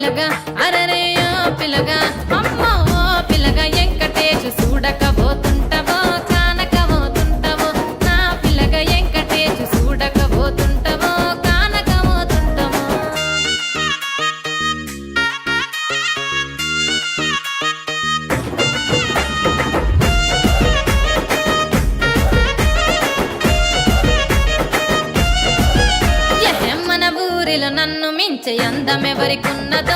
పిల్లగా అరరేయో పిల్లగా అమ్మో పిల్లగా ఎంకటేషు చూడకపోతుంటవో కానకపోతుంటవో నా పిల్లగా ఎంకటేషు చూడకపోతుంటవో కానకపోతుంటవో మన ఊరిలో నన్ను మించే అందమెవరికున్నదో